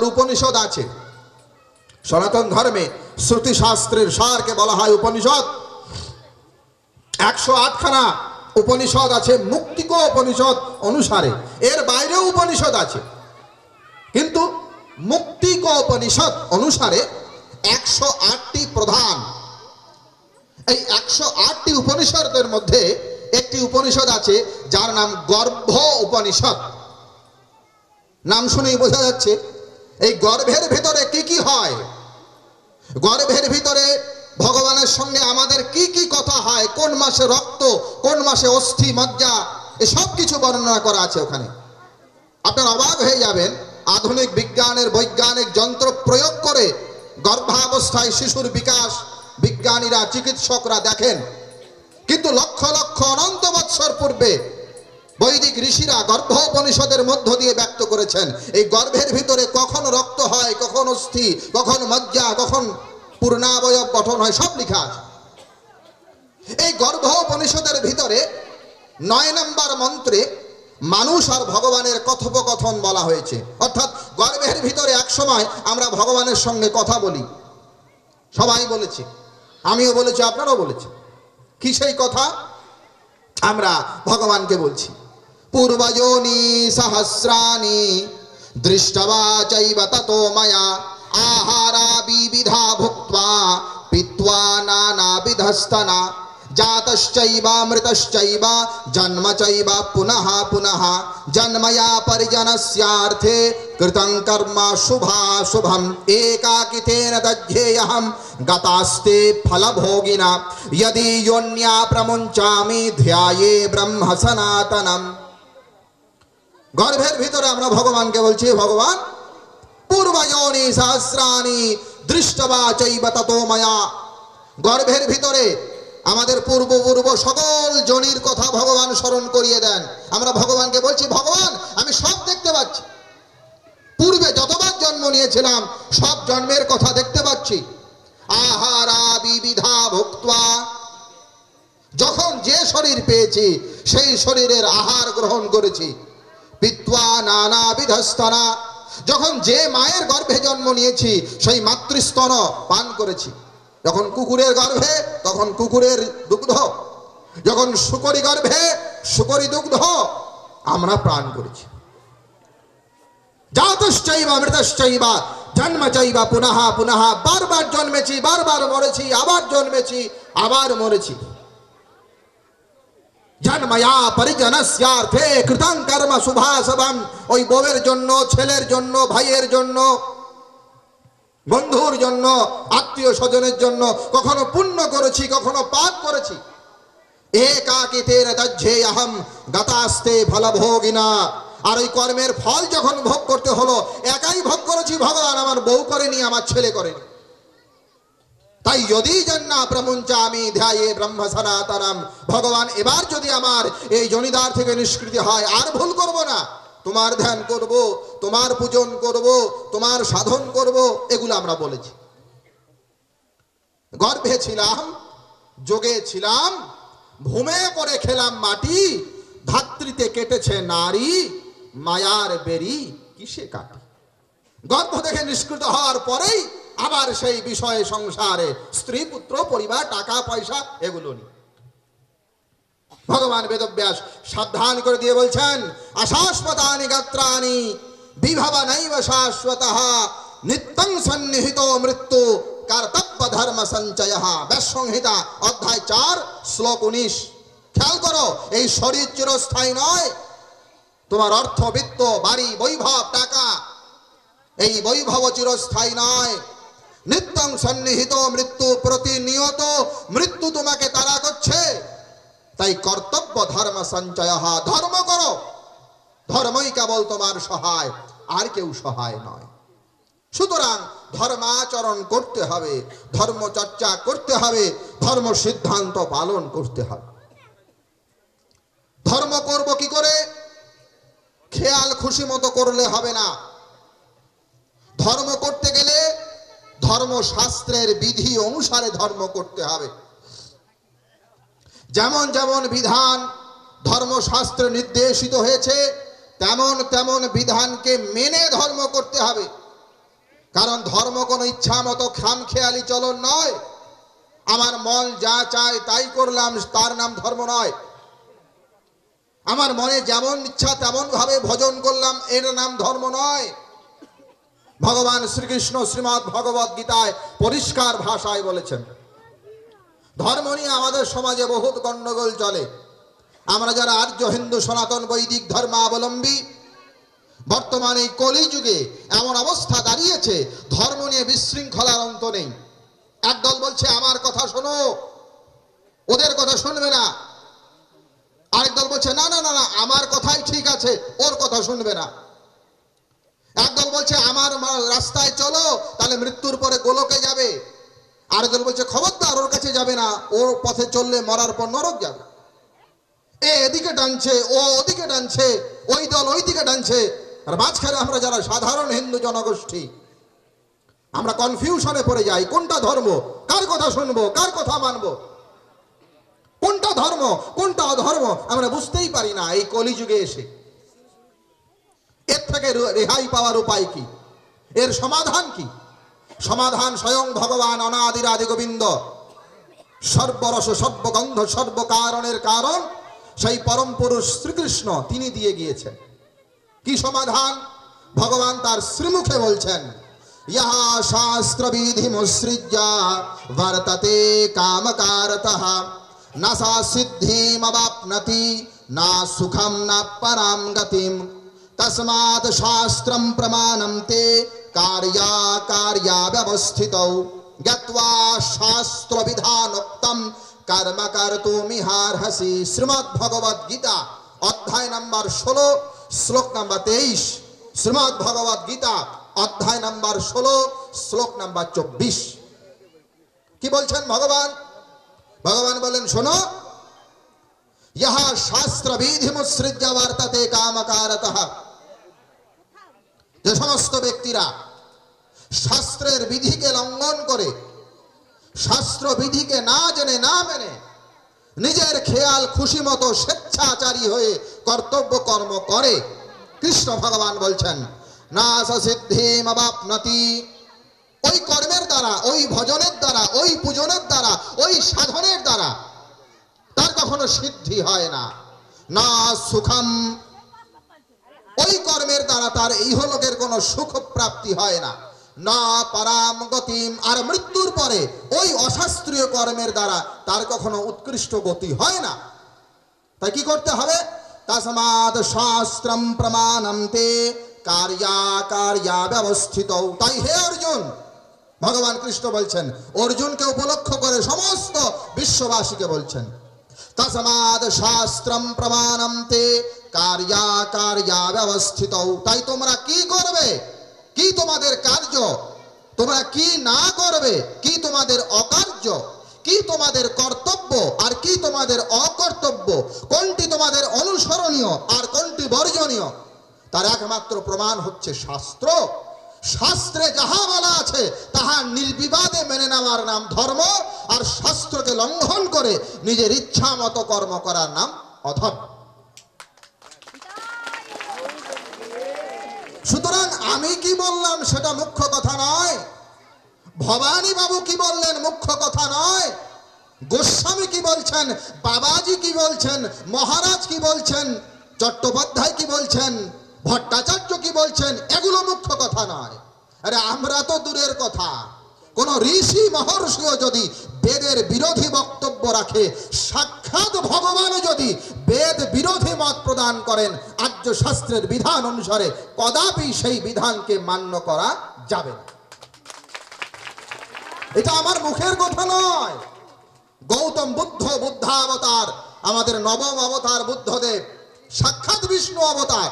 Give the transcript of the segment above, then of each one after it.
আমাদের উপনিষদ আছে। সনাতন ধর্মে শ্রুতি শাস্ত্রের সারকে বলা হয় উপনিষদ। 108খানা উপনিষদ আছে মুক্তিক উপনিষদ অনুসারে। এর বাইরেও উপনিষদ আছে, কিন্তু মুক্তিক উপনিষদ অনুসারে 108টি প্রধান। এই 108টি উপনিষদের মধ্যে একটি উপনিষদ আছে যার নাম গর্ভ উপনিষদ। নাম শুনেই বোঝা যাচ্ছে এই গর্ভের ভিতরে কি কি হয়, গর্ভের ভিতরে ভগবানের সঙ্গে আমাদের কি কি কথা হয়, কোন মাসে রক্ত, কোন মাসে অস্থি মজ্জা, এসব কিছু বর্ণনা করা আছে ওখানে। আপনারা অবাক হয়ে যাবেন, আধুনিক বিজ্ঞানের বৈজ্ঞানিক যন্ত্র প্রয়োগ করে গর্ভাবস্থায় শিশুর বিকাশ বিজ্ঞানীরা চিকিৎসকরা দেখেন, কিন্তু লক্ষ লক্ষ অনন্ত বৎসর পূর্বে বৈদিক ঋষিরা গর্ভ উপনিষদের মধ্য দিয়ে ব্যক্ত করেছেন এই গর্ভের ভিতরে কখন রক্ত হয়, কখন অস্থি, কখন মজ্জা, কখন পূর্ণাবয়ব গঠন হয়, সব লেখা আছে। এই গর্ভ উপনিষদের ভিতরে 9 নম্বর মন্ত্রে মানুষ আর ভগবানের কথোপকথন বলা হয়েছে। অর্থাৎ গর্ভের ভিতরে এক সময় আমরা ভগবানের সঙ্গে কথা বলি, সবাই বলেছে, আমিও বলেছি, আপনারাও বলেছেন। কি সেই কথা? আমরা ভগবানকে বলছি পূর্বযোনি সহস্রাণি দৃষ্টবা চৈব ততো ময়া আহারা বিবিধা ভুক্ত্বা পিত্বা নানাবিধস্তনা জাতশ্চৈব মৃতশ্চৈব জন্ম চৈব পুনঃ পুনঃ জন্ময়া পরিজনস্যার্থে কৃতং কর্ম শুভাশুভম একাকিতেন দধ্যেয়হম গতাস্তে ফলভোগিনা यदि योन्या प्रमुञ्चामि ध्याये ब्रह्म सनातनम। গর্ভের ভিতরে আমরা ভগবানকে বলছি, ভগবান পূর্বযোনি সহস্রাণি দৃষ্টবা চৈব ততো ময়া। গর্ভের ভিতরে আমাদের পূর্ব সকল জনির কথা ভগবান স্মরণ করিয়ে দেন। আমরা ভগবানকে বলছি, ভগবান আমি সব দেখতে পাচ্ছি, পূর্বে যতবার জন্ম নিয়েছিলাম সব জন্মের কথা দেখতে পাচ্ছি। আহারা বিবিধা ভুক্ত্বা, যখন যে শরীর পেয়েছি সেই শরীরের আহার গ্রহণ করেছি। পিত্বা নানাবিধস্তনা, যখন যে মায়ের গর্ভে জন্ম নিয়েছি সেই মাতৃস্তন পান করেছি। যখন কুকুরের গর্ভে তখন কুকুরের দুগ্ধ, যখন শুকরি গর্ভে শুকরি দুগ্ধ আমরা পান করেছি। জাতশ্চৈব মৃতশ্চৈব জন্ম চৈব পুনঃ পুনঃ, বারবার জন্মেছি, বারবার মরেছি, আবার জন্মেছি, আবার মরেছি। জন্ময়া পরিজনস্যার্থে কৃতং কর্ম শুভাশুভম, ওই বউয়ের জন্য, ছেলের জন্য, ভাইয়ের জন্য, বন্ধুর জন্য, আত্মীয় স্বজনের জন্য কখনো পুণ্য করেছি, কখনো পাপ করেছি। একাকিতেন দধ্যেয়হম গতাস্তে ফলভোগিনা, আর ওই কর্মের ফল যখন ভোগ করতে হলো একাই ভোগ করেছি ভগবান, আমার বউ করেনি, আমার ছেলে করেনি। তাই যদি জন্না প্রমুঞ্চামি ধ্যায়ে ব্রহ্ম সনাতনম, ভগবান এবার যদি আমার এই জনিদার থেকে নিষ্কৃতি হয় আর ভুল করব না, তোমার ধ্যান করব, তোমার পূজন করব, তোমার সাধন করব, এগুলো আমরা বলেছি। গর্ভে ছিলাম, যোগে ছিলাম, ভূমে করে খেলাম মাটি, ধাত্রীতে কেটেছে নারী, মায়ার বেরি কিসে কাটি। গর্ভ থেকে নিষ্কৃত হওয়ার পরেই আবার সেই বিষয়ে সংসারে স্ত্রী পুত্র পরিবার টাকা পয়সা এগুলো নিয়ে ভগবান বেদব্যাস সাবধান করে দিয়ে বলছেন, অশাশ্বতানি গাত্রানি বিভবা নৈব শাশ্বতঃ নিত্যং সন্নিহিত মৃত্যু কর্তব্য ধর্ম সঞ্চয়ঃ। ব্যাস সংহিতা অধ্যায় 4 শ্লোক 19। খেয়াল করো, এই শরীর চিরস্থায়ী নয়। তোমার অর্থ বিত্ত বাড়ি বৈভব টাকা, এই বৈভব চিরস্থায়ী নয়। নিত্যং সন্নিহিত মৃত্যু, প্রতিনিয়ত মৃত্যু তোমাকে তাড়া করছে। তাই কর্তব্য ধর্ম সঞ্চয়ঃ, ধর্ম করো, ধর্মই কেবল তোমার সহায়, আর কেউ সহায় নয়। সুতরাং ধর্মাচরণ করতে হবে, ধর্ম চর্চা করতে হবে, ধর্ম সিদ্ধান্ত পালন করতে হবে। ধর্ম করব কি করে? খেয়াল খুশি মতো করলে হবে না। ধর্ম করতে গেলে ধর্মশাস্ত্রের বিধি অনুসারে ধর্ম করতে হবে। যেমন যেমন বিধান ধর্মশাস্ত্রে নির্দেশিত হয়েছে তেমন তেমন বিধানকে মেনে ধর্ম করতে হবে। কারণ ধর্ম কোনো ইচ্ছা মতো খামখেয়ালি চলন নয়। আমার মন যা চায় তাই করলাম, তার নাম ধর্ম নয়। আমার মনে যেমন ইচ্ছা তেমন ভাবে ভজন করলাম, এর নাম ধর্ম নয়। ভগবান শ্রীকৃষ্ণ শ্রীমদ্ ভগবত গীতায় পরিষ্কার ভাষায় বলেছেন, ধর্ম নিয়ে আমাদের সমাজে বহুত গন্ডগোল চলে। আমরা যারা আর্য হিন্দু সনাতন বৈদিক ধর্মাবলম্বী, বর্তমানে এই কলিযুগে এমন অবস্থা দাঁড়িয়েছে, ধর্ম নিয়ে বিশৃঙ্খলার অন্ত নেই। একদল বলছে আমার কথা শোনো, ওদের কথা শুনবে না। আরেক দল বলছে না না না না, আমার কথাই ঠিক আছে, ওর কথা শুনবে না। একদল বলছে আমার রাস্তায় চলো, তাহলে মৃত্যুর পরে গোলকে যাবে। আরেক দল বলছে খবরদার, ওর কাছে যাবে না, ওর পথে চললে মরার পর নরক যাবে। এদিকে টানছে, ও ওদিকে টানছে, ওই দল ওই দিকে টানছে। আর মাঝখানে আমরা যারা সাধারণ হিন্দু জনগোষ্ঠী, আমরা কনফিউশনে পড়ে যাই, কোনটা ধর্ম, কার কথা শুনবো, কার কথা মানবো, কোনটা ধর্ম কোনটা অধর্ম আমরা বুঝতেই পারি না। এই কলিযুগে এসে এর থেকে রেহাই পাওয়ার উপায় কি, এর সমাধান কি? সমাধান স্বয়ং ভগবান অনাদির আদি গোবিন্দ, সর্বরস সর্বগন্ধ সর্বকারণের কারণ সেই পরম পুরুষ শ্রীকৃষ্ণ, তিনি দিয়ে গিয়েছেন। কি সমাধান? ভগবান তার শ্রীমুখে বলছেন, ইহা শাস্ত্র বিধি মুসৃজ্যা বর্ততে কামকারতঃ না সা সিদ্ধিমবাপ্নতি না সুখম না পরাম গতিম তস্মাৎ শাস্ত্রম প্রমাণম তে কার্যা ব্যবস্থিতৌ জ্ঞাত্বা শাস্ত্র বিধানোক্তম কর্ম কর্তুমিহার্হসি। শ্রীমদ্ ভগবদ গীতা অধ্যায় নাম্বার 16 শ্লোক নাম্বার 23। শ্রীমদ্ ভগবদ গীতা অধ্যায় নাম্বার 16 শ্লোক নাম্বার 24। কি বলছেন ভগবান? ভগবান বলেন শোনো, ইহা শাস্ত্র বিধি মুসৃজ্য বর্ততে কামকারতঃ। যে সমস্ত ব্যক্তিরা শাস্ত্রের বিধিকে লঙ্ঘন করে, শাস্ত্র বিধিকে না জেনে না মেনে নিজের খেয়াল খুশি মতো স্বেচ্ছাচারী হয়ে কর্তব্য কর্ম করে, কৃষ্ণ ভগবান বলছেন না সিদ্ধিমবাপ্নতি। ওই কর্মের দ্বারা, ওই ভজনের দ্বারা, ওই পূজনের দ্বারা, ওই সাধনের দ্বারা তার কখনো সিদ্ধি হয় না। না সুখম, ওই কর্মের দ্বারা তার ইহলোকের কোনো সুখ প্রাপ্তি হয় না। না পরাম গতিম, আর মৃত্যুর পরে ওই অশাস্ত্রীয় কর্মের দ্বারা তার কখনো উৎকৃষ্ট গতি হয় না। তাই কি করতে হবে? তস্মাৎ শাস্ত্রম প্রমাণম তে কার্যা ব্যবস্থিতৌ। তাই হে অর্জুন, ভগবান কৃষ্ণ বলছেন, অর্জুনকে উপলক্ষ করে সমস্ত বিশ্ববাসীকে বলছেন, তস্মাৎ শাস্ত্রম প্রমাণম তে কার্যা ব্যবস্থিতৌ। তাই তোমরা কি করবে, কি তোমাদের কার্য, তোমরা কি না করবে, কি তোমাদের অকার্য, কি তোমাদের কর্তব্য আর কি তোমাদের অকর্তব্য, কোনটি তোমাদের অনুসরণীয় আর কোনটি বর্জনীয়, তার একমাত্র প্রমাণ হচ্ছে শাস্ত্র। শাস্ত্রে যাহা বলা আছে তাহা নির্বিবাদে মেনে নেওয়ার নাম ধর্ম, আর শাস্ত্রকে লঙ্ঘন করে নিজের ইচ্ছা মতো কর্ম করার নাম অধর্ম। সুতরাং আমি কি বললাম সেটা মুখ্য কথা নয়, ভবানী বাবু কি বললেন মুখ্য কথা নয়, গোস্বামী কি বলছেন, বাবাজি কি বলছেন, মহারাজ কি বলছেন, চট্টোপাধ্যায় কি বলছেন, ভট্টাচার্য কি বলছেন, এগুলো মুখ্য কথা নয়। আরে আমরা তো দূরের কথা, কোন ঋষি মহর্ষিও যদি বেদের বিরোধী বক্তব্য রাখে, সাক্ষাৎ ভগবানও যদি বেদ বিরোধী মত প্রদান করেন, আর্য শাস্ত্রের বিধান অনুসারে কদাপি সেই বিধানকে মান্য করা যাবে না। এটা আমার মুখের কথা নয়। গৌতম বুদ্ধ বুদ্ধাবতার, আমাদের নবম অবতার বুদ্ধদেব সাক্ষাৎ বিষ্ণু অবতার,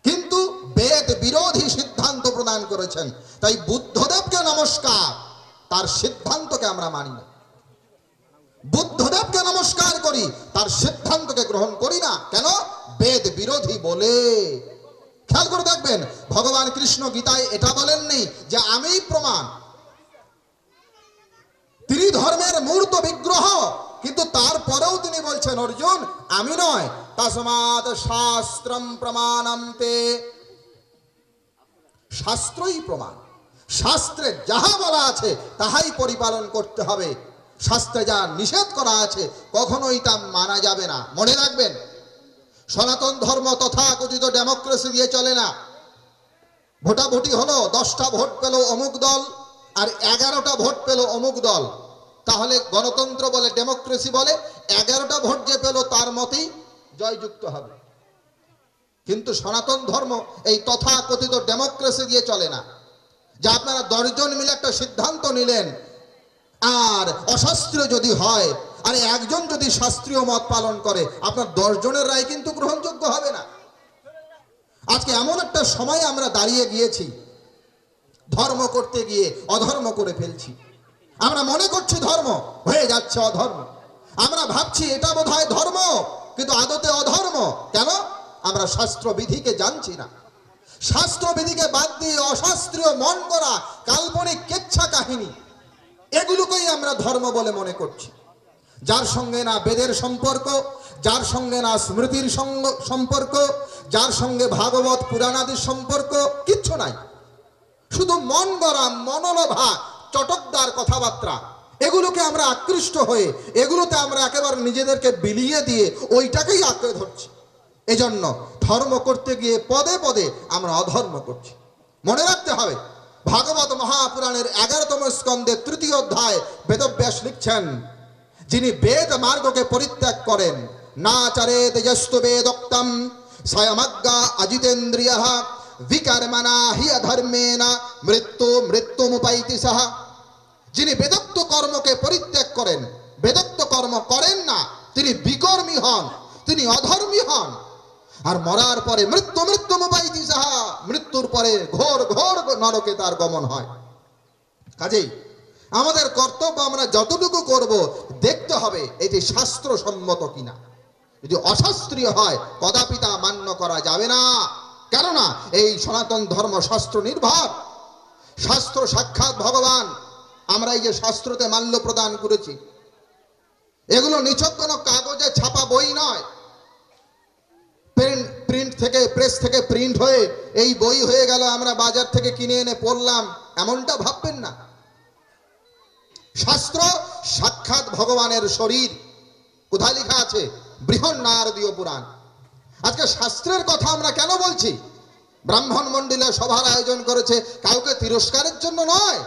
কিন্তু বেদ বিরোধী সিদ্ধান্ত প্রদান করেছেন। তাই বুদ্ধদেবকে নমস্কার, তার সিদ্ধান্তকে আমরা মানি না। বুদ্ধদেবকে নমস্কার করি, তার সিদ্ধান্তকে গ্রহণ করি না। কেন? বেদ বিরোধী বলে। খেয়াল করে দেখবেন, ভগবান কৃষ্ণ গীতায় এটা বলেননি যে আমি প্রমাণ, তিনি ধর্মের মূর্ত বিগ্রহ, কিন্তু তারপরেও তিনি বলছেন অর্জুন আমি নয়, তস্মাৎ শাস্ত্রম প্রমাণম তে। শাস্ত্রই প্রমাণ। শাস্ত্রে যাহা বলা আছে তাহাই পরিপালন করতে হবে। শাস্ত্রে যা নিষেধ করা আছে কখনোই তা মানা যাবে না। মনে রাখবেন, সনাতন ধর্ম তথাকথিত ডেমোক্রেসি দিয়ে চলে না। ভোটাভুটি হলো, 10টা ভোট পেল অমুক দল আর 11টা ভোট পেল অমুক দল, তাহলে গণতন্ত্র বলে, ডেমোক্রেসি বলে 11টা ভোট যে পেল তার মতেই জয়যুক্ত হবে। কিন্তু সনাতন ধর্ম এই তথাকথিত ডেমোক্রেসি দিয়ে চলে না। যে আপনারা 10 জন মিলে একটা সিদ্ধান্ত নিলেন, আর অশাস্ত্রীয় যদি হয়, আর একজন যদি শাস্ত্রীয় মত পালন করে, আপনার 10 জনের রায় কিন্তু গ্রহণযোগ্য হবে না। আজকে এমন একটা সময় আমরা দাঁড়িয়ে গিয়েছি, ধর্ম করতে গিয়ে অধর্ম করে ফেলছি। আমরা মনে করছি ধর্ম, হয়ে যাচ্ছে অধর্ম। আমরা ভাবছি এটা বোধহয় ধর্ম, কিন্তু আদতে অধর্ম। কেন? আমরা শাস্ত্রবিধিকে জানছি না। শাস্ত্রবিধিকে বাদ দিয়ে অশাস্ত্রীয় মন করা কাল্পনিক কেচ্ছা কাহিনী, এগুলোকেই আমরা ধর্ম বলে মনে করছি। যার সঙ্গে না বেদের সম্পর্ক, যার সঙ্গে না স্মৃতির সম্পর্ক, যার সঙ্গে ভাগবত পুরাণাদির সম্পর্ক কিচ্ছু নাই। শুধু মন গড়া, মনোলোভা, চটকদার কথাবার্তা, এগুলোকে আমরা আকৃষ্ট হয়ে এগুলোতে আমরা একেবারে নিজেদেরকে বিলিয়ে দিয়ে ওইটাকেই আঁকড়ে ধরছি। এজন্য ধর্ম করতে গিয়ে পদে পদে আমরা অধর্ম করছি। মনে রাখতে হবে, ভাগবত মহাপুরাণের 11তম স্কন্ধে 3য় অধ্যায় বেদব্যাস লিখছেন, যিনি বেদ মার্গকে পরিত্যাগ করেন, না চারেত যস্তু বেদোক্তম স্বয়মজ্ঞা অজিতেন্দ্রিয়ঃ বিকর্মণা হি অধর্মেণ মৃত্যুমুপাইতি সহ। যিনি বেদোক্ত কর্মকে পরিত্যাগ করেন, বেদোক্ত কর্ম করেন না, তিনি বিকর্মী হন, তিনি অধর্মী হন। আর মরার পরে মৃত্যুমুপাইতি সহ, মৃত্যুর পরে ঘোর ঘোর নরকে তার গমন হয়। কাজেই আমাদের কর্তব্য, আমরা যতটুকু করব দেখতে হবে এটি শাস্ত্রসম্মত কিনা। যদি অশাস্ত্রীয় হয় কদাপি তা মান্য করা যাবে না। কেননা এই সনাতন ধর্ম শাস্ত্র নির্ভর। শাস্ত্র সাক্ষাৎ ভগবান। আমরা এই যে শাস্ত্রতে মাল্য প্রদান করেছি, এগুলো নিছক কোনো কাগজে ছাপা বই নয়। প্রিন্ট থেকে, প্রেস থেকে প্রিন্ট হয়ে এই বই হয়ে গেল, আমরা বাজার থেকে কিনে এনে পড়লাম, এমনটা ভাববেন না। শাস্ত্র সাক্ষাৎ ভগবানের শরীর। কোথায় লেখা আছে? বৃহন্নারদীয় পুরাণ। আজকে শাস্ত্রের কথা আমরা কেন বলছি? ব্রাহ্মণ মন্ডলে সভার আয়োজন করেছে, কাউকে তিরস্কারের জন্য নয়,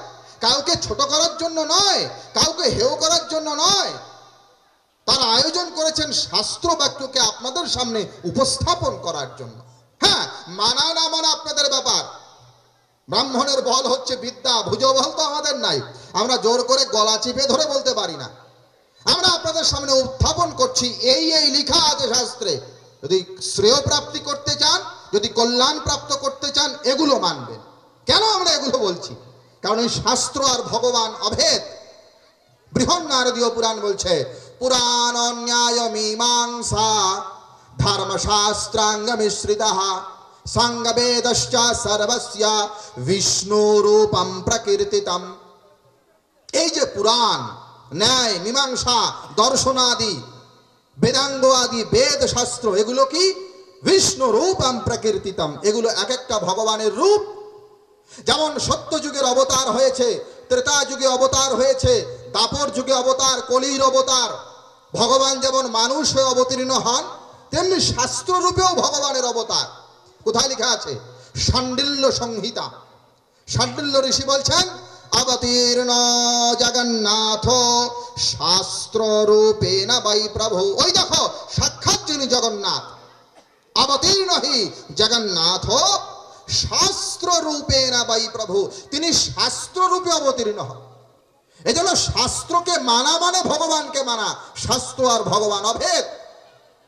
কাউকে ছোট করার জন্য নয়, কাউকে হেয় করার জন্য নয়। তারা আয়োজন করেছেন শাস্ত্র বাক্যকে আপনাদের সামনে উপস্থাপন করার জন্য। হ্যাঁ, মানা না মানা আপনাদের ব্যাপার। ব্রাহ্মণের বল হচ্ছে বিদ্যা, ভুজবল তো আমাদের নাই। আমরা জোর করে গলা চিপে ধরে বলতে পারি না। আমরা আপনাদের সামনে উত্থাপন করছি, এই লেখা আছে শাস্ত্রে। যদি শ্রেয় প্রাপ্তি করতে চান, যদি কল্যাণ প্রাপ্ত করতে চান, এগুলো মানবেন। কেন আমরা এগুলো বলছি? কারণ এই শাস্ত্র আর ভগবান অভেদ। বৃহন্নারদীয় পুরাণ বলছে, পুরাণ ন্যায় মীমাংসা ধর্মশাস্ত্রাঙ্গ মিশ্রিতঃ সাঙ্গবেদশ্চ সর্বস্য বিষ্ণুরূপম প্রকীর্তিতম। এই যে পুরাণ, ন্যায়, মীমাংসা, দর্শনাদি, বেদাঙ্গ আদি বেদ শাস্ত্র, এগুলো কি? বিষ্ণু রূপম প্রকীর্তিতম। এগুলো এক একটা ভগবানের রূপ। যেমন সত্য যুগের অবতার হয়েছে, ত্রেতা যুগে অবতার হয়েছে, দাপর যুগে অবতার, কলির অবতার। ভগবান যেমন মানুষ হয়ে অবতীর্ণ হন, তেমনি শাস্ত্র রূপেও ভগবানের অবতার। কোথায় লেখা আছে? শাণ্ডিল্য সংহিতা। শাণ্ডিল্য ঋষি বলছেন, অবতীর্ণ জগন্নাথ শাস্ত্র রূপেণ বৈ প্রভু। ওই দেখো, সাক্ষাৎ যিনি জগন্নাথ। অবতীর্ণ হি জগন্নাথ শাস্ত্র রূপেণ বৈ প্রভু। তিনি শাস্ত্র রূপে অবতীর্ণ হন। এই জন্য শাস্ত্রকে মানা মানে ভগবানকে মানা। শাস্ত্র আর ভগবান অভেদ।